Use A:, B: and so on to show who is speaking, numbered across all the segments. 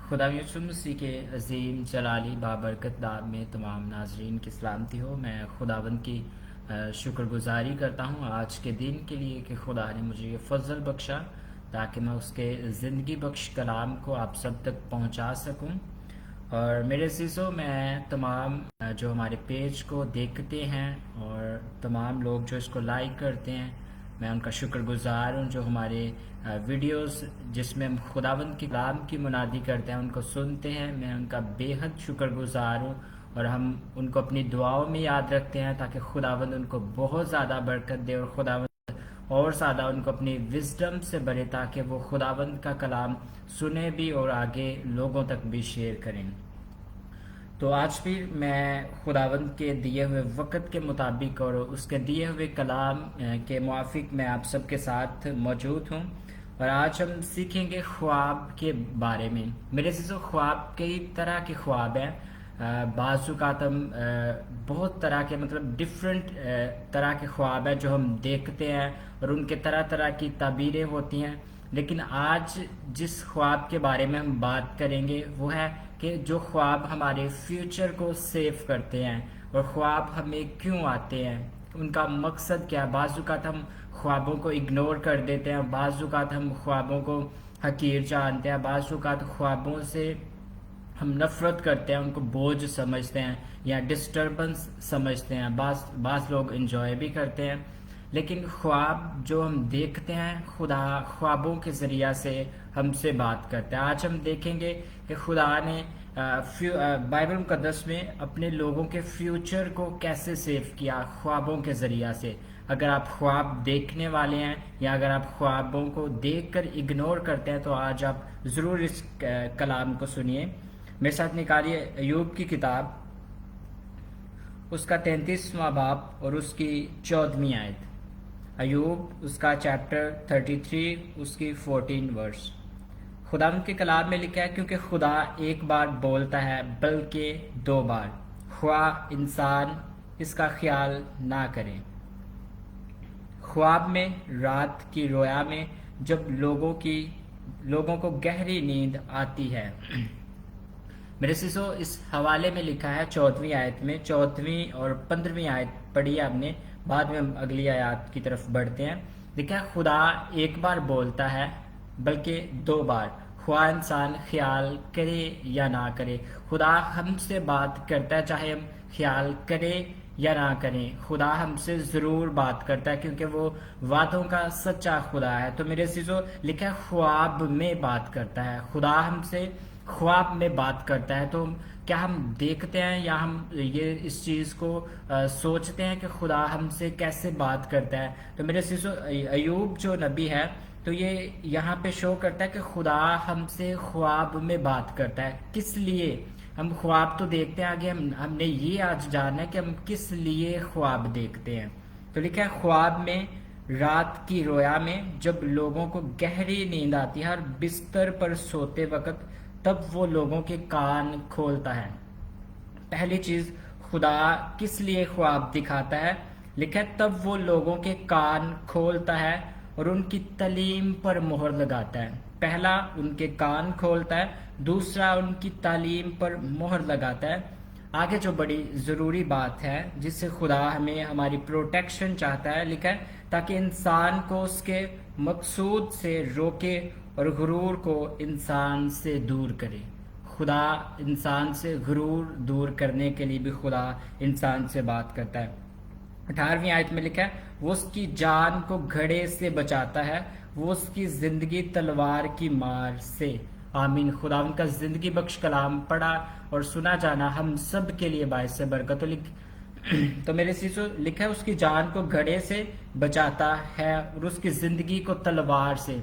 A: خدا یسوع مسیح کے عظیم جلالی بابرکت نام میں تمام ناظرین کی سلامتی ہو۔ میں خداوند کی شکر گزاری کرتا ہوں آج کے دن کے لیے کہ خدا نے مجھے یہ فضل بخشا تاکہ میں اس کے زندگی بخش کلام کو آپ سب تک پہنچا سکوں۔ اور میرے عزیزوں، میں تمام جو ہمارے پیج کو دیکھتے ہیں اور تمام لوگ جو اس کو لائک کرتے ہیں، میں ان کا شکر گزار ہوں۔ جو ہمارے ویڈیوز جس میں ہم خداوند کے کلام کی منادی کرتے ہیں ان کو سنتے ہیں، میں ان کا بے حد شکر گزار ہوں، اور ہم ان کو اپنی دعاؤں میں یاد رکھتے ہیں تاکہ خداوند ان کو بہت زیادہ برکت دے، اور خداوند اور زیادہ ان کو اپنی وزڈم سے بھرے تاکہ وہ خداوند کا کلام سنیں بھی اور آگے لوگوں تک بھی شیئر کریں۔ تو آج بھی میں خداوند کے دیے ہوئے وقت کے مطابق اور اس کے دیے ہوئے کلام کے موافق میں آپ سب کے ساتھ موجود ہوں، اور آج ہم سیکھیں گے خواب کے بارے میں۔ میرے عزیزو، خواب کئی طرح کے خواب ہیں۔ بعض اوقات ہم بہت طرح کے ڈفرینٹ طرح کے خواب ہیں جو ہم دیکھتے ہیں، اور ان کے طرح طرح کی تعبیریں ہوتی ہیں۔ لیکن آج جس خواب کے بارے میں ہم بات کریں گے وہ ہے کہ جو خواب ہمارے فیوچر کو سیو کرتے ہیں، اور خواب ہمیں کیوں آتے ہیں، ان کا مقصد کیا ہے۔ بعض اوقات ہم خوابوں کو اگنور کر دیتے ہیں، بعض اوقات ہم خوابوں کو حقیر جانتے ہیں، بعض اوقات خوابوں سے ہم نفرت کرتے ہیں، ان کو بوجھ سمجھتے ہیں یا ڈسٹربنس سمجھتے ہیں، بعض لوگ انجوائے بھی کرتے ہیں۔ لیکن خواب جو ہم دیکھتے ہیں، خدا خوابوں کے ذریعہ سے ہم سے بات کرتے ہیں۔ آج ہم دیکھیں گے کہ خدا نے بائبل مقدس میں اپنے لوگوں کے فیوچر کو کیسے سیو کیا خوابوں کے ذریعہ سے۔ اگر آپ خواب دیکھنے والے ہیں یا اگر آپ خوابوں کو دیکھ کر اگنور کرتے ہیں تو آج آپ ضرور اس کلام کو سنیے۔ میرے ساتھ نکالیے ایوب کی کتاب، اس کا 33واں باب اور اس کی 14ویں آیت۔ ایوب اس کا چیپٹر 33 اس کی 14 ورس۔ خدا کے کلام میں لکھا ہے، کیونکہ خدا ایک بار بولتا ہے بلکہ 2 بار، خواہ انسان اس کا خیال نہ کرے۔ خواب میں، رات کی رویا میں، جب لوگوں کو گہری نیند آتی ہے۔ میرے سیسو، اس حوالے میں لکھا ہے 14ویں آیت میں، 14ویں اور 15ویں آیت پڑھی ہے ہم نے، بعد میں ہم اگلی آیات کی طرف بڑھتے ہیں۔ لکھا ہے خدا ایک بار بولتا ہے بلکہ 2 بار، خواہ انسان خیال کرے یا نہ کرے۔ خدا ہم سے بات کرتا ہے، چاہے ہم خیال کریں یا نہ کریں، خدا ہم سے ضرور بات کرتا ہے، کیونکہ وہ وعدوں کا سچا خدا ہے۔ تو میرے عزیزو، لکھا ہے خواب میں بات کرتا ہے، خدا ہم سے خواب میں بات کرتا ہے۔ تو کیا ہم دیکھتے ہیں یا ہم اس چیز کو سوچتے ہیں کہ خدا ہم سے کیسے بات کرتا ہے؟ تو میرے عزیزو، ایوب جو نبی ہے تو یہ یہاں پہ شو کرتا ہے کہ خدا ہم سے خواب میں بات کرتا ہے۔ کس لیے؟ ہم خواب تو دیکھتے ہیں، آگے ہم نے یہ آج جاننا ہے کہ ہم کس لیے خواب دیکھتے ہیں۔ تو لکھا ہے خواب میں، رات کی رویا میں، جب لوگوں کو گہری نیند آتی ہے اور بستر پر سوتے وقت، تب وہ لوگوں کے کان کھولتا ہے۔ پہلی چیز، خدا کس لیے خواب دکھاتا ہے؟ لکھا ہے تب وہ لوگوں کے کان کھولتا ہے اور ان کی تعلیم پر مہر لگاتا ہے۔ پہلا، ان کے کان کھولتا ہے، دوسرا ان کی تعلیم پر مہر لگاتا ہے۔ آگے جو بڑی ضروری بات ہے جس سے خدا ہمیں ہماری پروٹیکشن چاہتا ہے، لکھا ہے تاکہ انسان کو اس کے مقصود سے روکے اور غرور کو انسان سے دور کرے۔ خدا انسان سے غرور دور کرنے کے لیے بھی خدا انسان سے بات کرتا ہے۔ 18ویں آیت میں لکھا ہے وہ اس کی جان کو گھڑے سے بچاتا ہے، وہ اس کی زندگی تلوار کی مار سے۔ آمین۔ خدا ان کا زندگی بخش کلام پڑھا اور سنا جانا ہم سب کے لیے باعث برکت۔ تو میرے سیسو، لکھا ہے اس کی جان کو گھڑے سے بچاتا ہے اور اس کی زندگی کو تلوار سے۔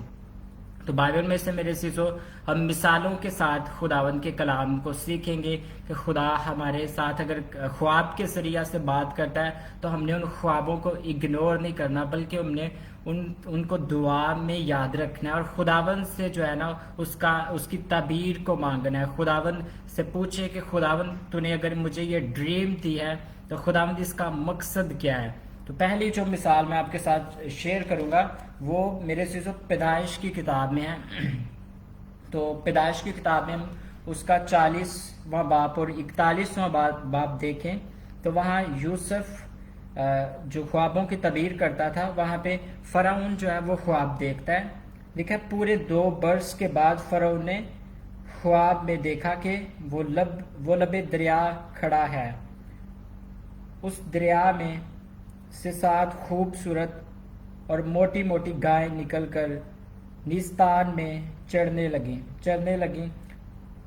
A: تو بائبل میں سے میرے سیسو، ہم مثالوں کے ساتھ خداوند کے کلام کو سیکھیں گے کہ خدا ہمارے ساتھ اگر خواب کے ذریعہ سے بات کرتا ہے تو ہم نے ان خوابوں کو اگنور نہیں کرنا، بلکہ ہم نے ان کو دعا میں یاد رکھنا ہے، اور خداوند سے جو ہے نا اس کی تعبیر کو مانگنا ہے۔ خداوند سے پوچھے کہ خداوند تو نے اگر مجھے یہ ڈریم دی ہے تو خداوند اس کا مقصد کیا ہے؟ تو پہلی جو مثال میں آپ کے ساتھ شیئر کروں گا وہ میرے سے پیدائش کی کتاب میں ہے۔ تو پیدائش کی کتاب میں ہم اس کا 40واں باپ اور 41واں باپ دیکھیں تو وہاں یوسف جو خوابوں کی تعبیر کرتا تھا، وہاں پہ فرعون جو ہے وہ خواب دیکھتا ہے. لکھا ہے پورے 2 برس کے بعد فرعون نے خواب میں دیکھا کہ وہ لب دریا کھڑا ہے. اس دریا میں سے 7 خوبصورت اور موٹی موٹی گائیں نکل کر نیستان میں چڑھنے لگیں.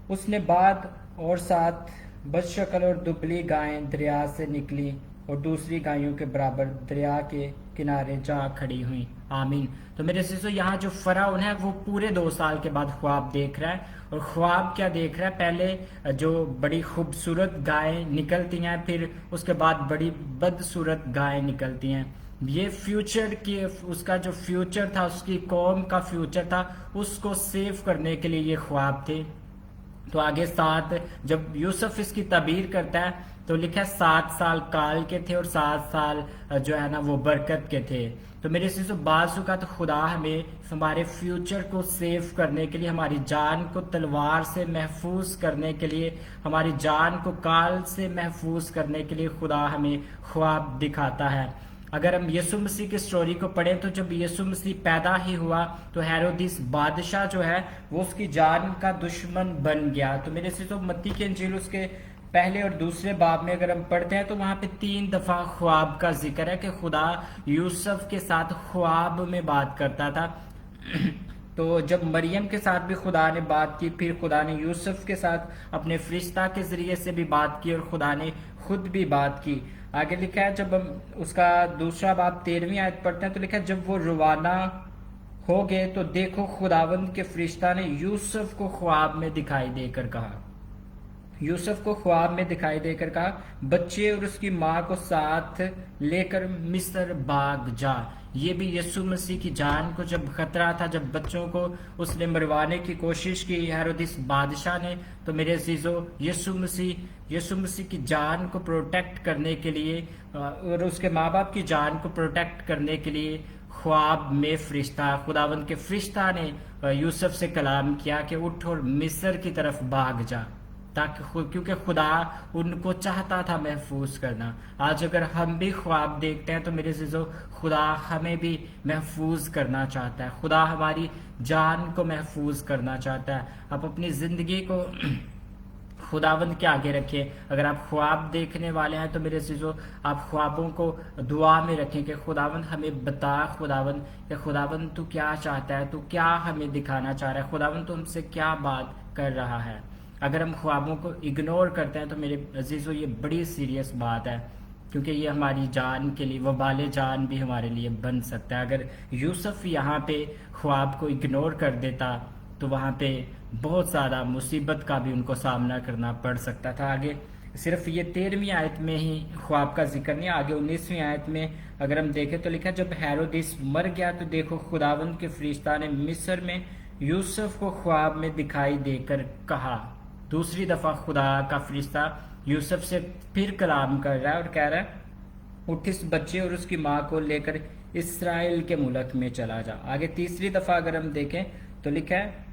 A: اس نے بعد اور 7 بدشکل اور دبلی گائیں دریا سے نکلی اور دوسری گایوں کے برابر دریا کے کنارے جا کھڑی ہوئیں. آمین. تو میرے سیسو یہاں جو فرعون ہے وہ پورے 2 سال کے بعد خواب دیکھ رہا ہے. اور خواب کیا دیکھ رہا ہے؟ پہلے جو بڑی خوبصورت گائیں نکلتی ہیں، پھر اس کے بعد بڑی بدصورت گائیں نکلتی ہیں. یہ فیوچر کی، اس کا جو فیوچر تھا، اس کی قوم کا فیوچر تھا، اس کو سیو کرنے کے لیے یہ خواب تھے. تو آگے 7 جب یوسف اس کی تعبیر کرتا ہے تو لکھا ہے 7 سال کال کے تھے اور 7 سال جو ہے نا وہ برکت کے تھے. تو میرے سیسو بعض اوقات خدا ہمیں ہمارے فیوچر کو سیو کرنے کے لیے، ہماری جان کو تلوار سے محفوظ کرنے کے لیے، ہماری جان کو کال سے محفوظ کرنے کے لیے خدا ہمیں خواب دکھاتا ہے. اگر ہم یسوع مسیح کی سٹوری کو پڑھیں تو جب یسوع مسیح پیدا ہی ہوا تو ہیرودیس بادشاہ جو ہے وہ اس کی جان کا دشمن بن گیا. تو میرے سے تو متی کی انجیل اس کے پہلے اور دوسرے باب میں اگر ہم پڑھتے ہیں تو وہاں پہ 3 دفعہ خواب کا ذکر ہے کہ خدا یوسف کے ساتھ خواب میں بات کرتا تھا. تو جب مریم کے ساتھ بھی خدا نے بات کی، پھر خدا نے یوسف کے ساتھ اپنے فرشتہ کے ذریعے سے بھی بات کی اور خدا نے خود بھی بات کی. آگے لکھا ہے جب ہم اس کا دوسرا باب 13ویں آیت پڑھتے ہیں تو لکھا ہے جب وہ روانہ ہو گئے تو دیکھو خداوند کے فرشتہ نے یوسف کو خواب میں دکھائی دے کر کہا بچے اور اس کی ماں کو ساتھ لے کر مصر بھاگ جا. یہ بھی یسوع مسیح کی جان کو جب خطرہ تھا، جب بچوں کو اس نے مروانے کی کوشش کی ہیرودیس بادشاہ نے، تو میرے عزیزو یسوع مسیح کی جان کو پروٹیکٹ کرنے کے لیے اور اس کے ماں باپ کی جان کو پروٹیکٹ کرنے کے لیے خواب میں خداوند کے فرشتہ نے یوسف سے کلام کیا کہ اٹھ اور مصر کی طرف بھاگ جا، کیونکہ خدا ان کو چاہتا تھا محفوظ کرنا. آج اگر ہم بھی خواب دیکھتے ہیں تو میرے عزیزو خدا ہمیں بھی محفوظ کرنا چاہتا ہے، خدا ہماری جان کو محفوظ کرنا چاہتا ہے. آپ اپنی زندگی کو خداوند کے آگے رکھیں. اگر آپ خواب دیکھنے والے ہیں تو میرے عزیزو آپ خوابوں کو دعا میں رکھیں کہ خداوند ہمیں بتا، خداوند تو کیا چاہتا ہے، تو کیا ہمیں دکھانا چاہ رہا ہے، خداوند تو ہم سے کیا بات کر رہا ہے. اگر ہم خوابوں کو اگنور کرتے ہیں تو میرے عزیزو یہ بڑی سیریس بات ہے، کیونکہ یہ ہماری جان کے لیے وبال جان بھی ہمارے لیے بن سکتا ہے. اگر یوسف یہاں پہ خواب کو اگنور کر دیتا تو وہاں پہ بہت زیادہ مصیبت کا بھی ان کو سامنا کرنا پڑ سکتا تھا. آگے صرف یہ 13ویں آیت میں ہی خواب کا ذکر نہیں، آگے 19ویں آیت میں اگر ہم دیکھیں تو لکھا جب ہیرودیس مر گیا تو دیکھو خداوند کے فرشتہ نے مصر میں یوسف کو خواب میں دکھائی دے کر کہا. دوسری دفعہ خدا کا فرشتہ یوسف سے پھر کلام کر رہا ہے اور کہہ رہا ہے اٹھ اس بچے اور اس کی ماں کو لے کر اسرائیل کے ملک میں چلا جا. آگے تیسری دفعہ اگر ہم دیکھیں تو لکھا ہے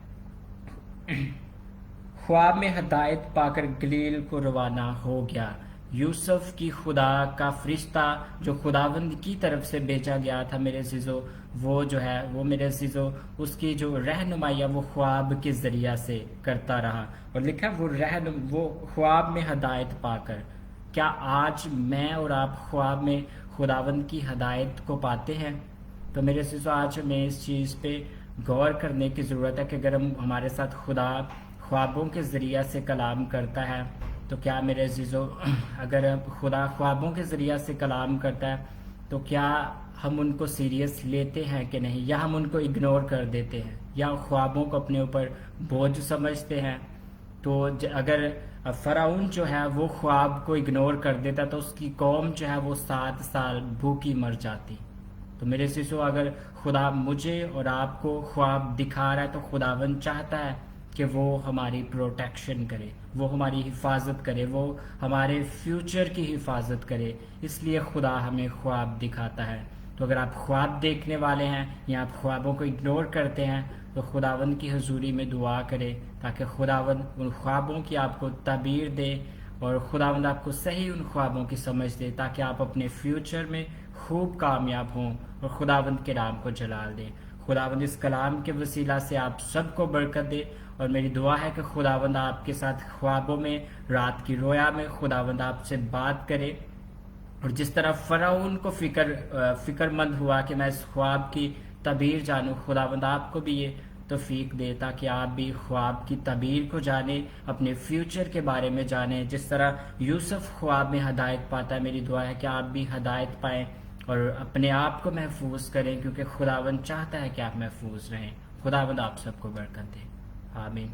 A: خواب میں ہدایت پا کر گلیل کو روانہ ہو گیا. یوسف کی خدا کا فرشتہ جو خداوند کی طرف سے بھیجا گیا تھا میرے عزیزو، وہ جو ہے وہ میرے عزیزو اس کی جو رہنمائی وہ خواب کے ذریعہ سے کرتا رہا. اور لکھا وہ خواب میں ہدایت پا کر. کیا آج میں اور آپ خواب میں خداوند کی ہدایت کو پاتے ہیں؟ تو میرے عزیزو آج ہمیں اس چیز پہ غور کرنے کی ضرورت ہے کہ اگر ہمارے ساتھ خدا خوابوں کے ذریعہ سے کلام کرتا ہے تو کیا میرے عزیزو اگر خدا خوابوں کے ذریعہ سے کلام کرتا ہے تو کیا ہم ان کو سیریس لیتے ہیں کہ نہیں، یا ہم ان کو اگنور کر دیتے ہیں، یا خوابوں کو اپنے اوپر بوجھ سمجھتے ہیں؟ تو اگر فرعون جو ہے وہ خواب کو اگنور کر دیتا تو اس کی قوم جو ہے وہ 7 سال بھوکی مر جاتی. تو میرے سیسو اگر خدا مجھے اور آپ کو خواب دکھا رہا ہے تو خداوند چاہتا ہے کہ وہ ہماری پروٹیکشن کرے، وہ ہماری حفاظت کرے، وہ ہمارے فیوچر کی حفاظت کرے. اس لیے خدا ہمیں خواب دکھاتا ہے. تو اگر آپ خواب دیکھنے والے ہیں یا آپ خوابوں کو اگنور کرتے ہیں تو خداوند کی حضوری میں دعا کرے تاکہ خداوند ان خوابوں کی آپ کو تعبیر دے اور خداوند آپ کو صحیح ان خوابوں کی سمجھ دے تاکہ آپ اپنے فیوچر میں خوب کامیاب ہوں اور خداوند کے نام کو جلال دیں۔ خداوند اس کلام کے وسیلہ سے آپ سب کو برکت دے، اور میری دعا ہے کہ خداوند آپ کے ساتھ خوابوں میں، رات کی رویا میں خداوند آپ سے بات کرے، اور جس طرح فرعون کو فکر مند ہوا کہ میں اس خواب کی تعبیر جانوں، خداوند آپ کو بھی یہ توفیق دے تاکہ آپ بھی خواب کی تعبیر کو جانیں، اپنے فیوچر کے بارے میں جانیں۔ جس طرح یوسف خواب میں ہدایت پاتا ہے، میری دعا ہے کہ آپ بھی ہدایت پائیں اور اپنے آپ کو محفوظ کریں، کیونکہ خداوند چاہتا ہے کہ آپ محفوظ رہیں۔ خداوند آپ سب کو برکت دے، آمین۔